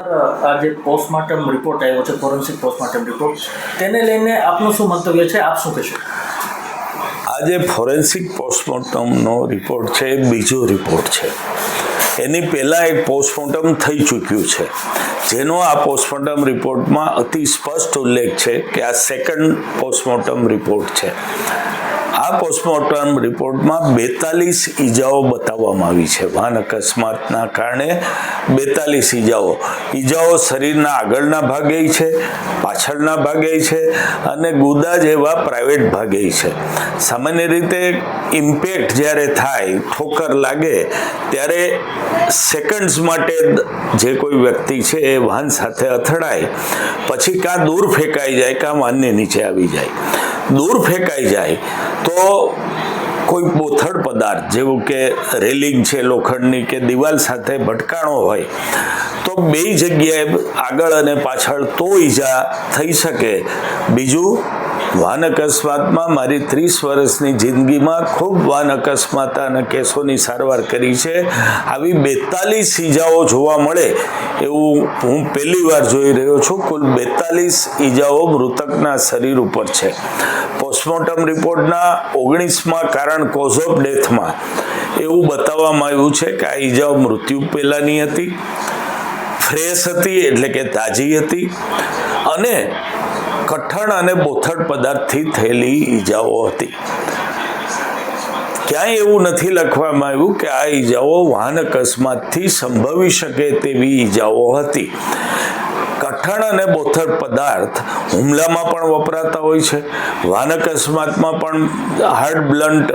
આજે postmortem report આવ્યો છે, ફોરેન્સિક પોસ્ટમોર્ટમ રિપોર્ટ, તેને લઈને આપનું શું મંતવ્ય છે, આપ શું કહેશો? આજે ફોરેન્સિક પોસ્ટમોર્ટમનો રિપોર્ટ છે, બીજો રિપોર્ટ છે. એની પહેલાં એક પોસ્ટમોર્ટમ થઈ ચૂક્યું છે, જેનો આ પોસ્ટમોર્ટમ રિપોર્ટમાં અતિ સ્પષ્ટ ઉલ્લેખ છે કે આ સેકન્ડ પોસ્ટમોર્ટમ રિપોર્ટ છે. આ પોસ્ટમોર્ટમ રિપોર્ટમાં 42 ઈજાઓ બતાવવામાં આવી છે. વાહન અકસ્માતના કારણે 42 ઈજાઓ શરીરના આગળના ભાગે છે, પાછળના ભાગે છે અને ગુદા જેવા પ્રાઇવેટ ભાગે છે. સામાન્ય રીતે ઇમ્પેક્ટ જ્યારે થાય, ઠોકર લાગે, ત્યારે સેકન્ડ્સ માટે જે કોઈ વ્યક્તિ છે એ વાહન સાથે અથડાય, પછી કાં દૂર ફેંકાઈ જાય કાં વાહનની નીચે આવી જાય. દૂર ફેંકાઈ જાય તો કોઈ બોથડ પદાર્થ જેવું કે રેલિંગ છે લોખંડની કે દિવાલ સાથે ભટકાણો હોય તો બે જગ્યાએ આગળ અને પાછળ તો ઈજા થઈ શકે. બીજું, વાહન અકસ્માતમાં મારી 30 વર્ષની જિંદગીમાં ખૂબ વાહન અકસ્માતના કેસોની સારવાર કરી છે. આવી 42 ઈજાઓ જોવા મળે એવું હું પહેલી વાર જોઈ રહ્યો છું. કુલ 42 ઈજાઓ મૃતકના શરીર ઉપર છે. પોસ્ટમોર્ટમ રિપોર્ટના 19મા કારણ કોઝ ઓફ ડેથમાં એવું બતાવવામાં આવ્યું છે કે આ ઈજાઓ મૃત્યુ પહેલાંની હતી, ફ્રેશ હતી એટલે કે તાજી હતી અને કઠણ અને બોથડ પદાર્થથી થયેલી ઈજાઓ હતી. ક્યાંય એવું નથી લખવામાં આવ્યું કે આ ઈજાઓ વાહન અકસ્માતથી સંભવી શકે તેવી ઈજાઓ હતી. કઠણ અને બોથડ પદાર્થ હુમલામાં પણ વપરાતા હોય છે. વાહન અકસ્માતમાં પણ હાર્ડ બ્લન્ટ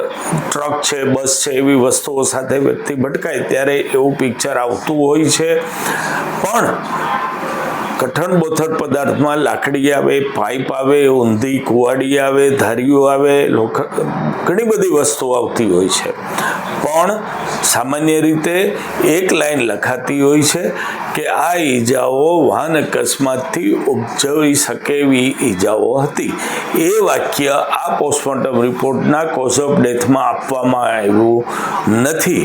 ટ્રક છે, બસ છે, એવી વસ્તુઓ સાથે વ્યક્તિ ભટકાય ત્યારે એવું પિક્ચર આવતું હોય છે. પણ કઠણ બોથડ પદાર્થમાં લાકડી આવે, પાઇપ આવે, ઊંધી કુવાડી આવે, ધારીઓ આવે, ઘણી બધી વસ્તુઓ આવતી હોય છે. પણ સામાન્ય રીતે એક લાઈન લખાતી હોય છે કે આ ઈજાઓ વાહન અકસ્માતથી ઉપજવી શકે એવી ઈજાઓ હતી. એ વાક્ય આ પોસ્ટમોર્ટમ રિપોર્ટના કોઝ ઓફ ડેથમાં આપવામાં આવ્યું નથી.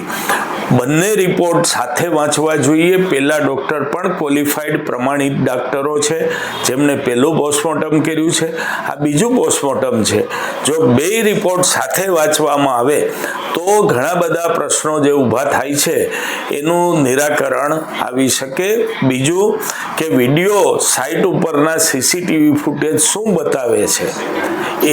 બંને રિપોર્ટ સાથે વાંચવા જોઈએ. પહેલા ડૉક્ટર પણ ક્વોલિફાઈડ પ્રમાણિત ડૉક્ટરો છે જેમણે પહેલું પોસ્ટમોર્ટમ કર્યું છે. આ બીજું પોસ્ટમોર્ટમ છે. જો બે રિપોર્ટ સાથે વાંચવામાં આવે તો ઘણા બધા પ્રશ્નો જે ઊભા થાય છે એનું નિરાકરણ આવી શકે. બીજું કે વિડીયો સાઇટ ઉપરના સીસીટીવી ફૂટેજ શું બતાવે છે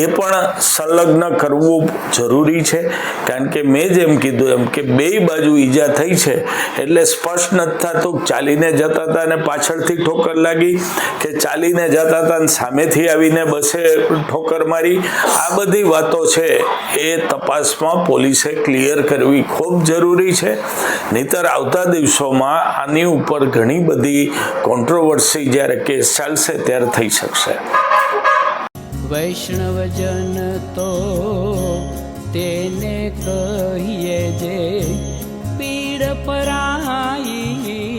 એ પણ સંલગ્ન કરવું જરૂરી છે. કારણ કે મેં જેમ કીધું એમ કે બે બાજુ ઈજા થઈ છે એટલે સ્પષ્ટ નથી થતું ચાલીને જતા હતા અને પાછળથી ઠોકર લાગી કે ચાલીને જતા હતા અને સામેથી આવીને બસે ઠોકર મારી. આ બધી વાતો છે એ તપાસમાં પોલીસે ક્લિયર કરવી ખૂબ જરૂરી છે. નહીંતર આવતા દિવસોમાં આની ઉપર ઘણી બધી કોન્ટ્રોવર્સી જ્યારે કેસ ચાલશે ત્યારે થઈ શકશે. વૈષ્ણવજન તો તેને કહીએ જે પીડ પરાઈ.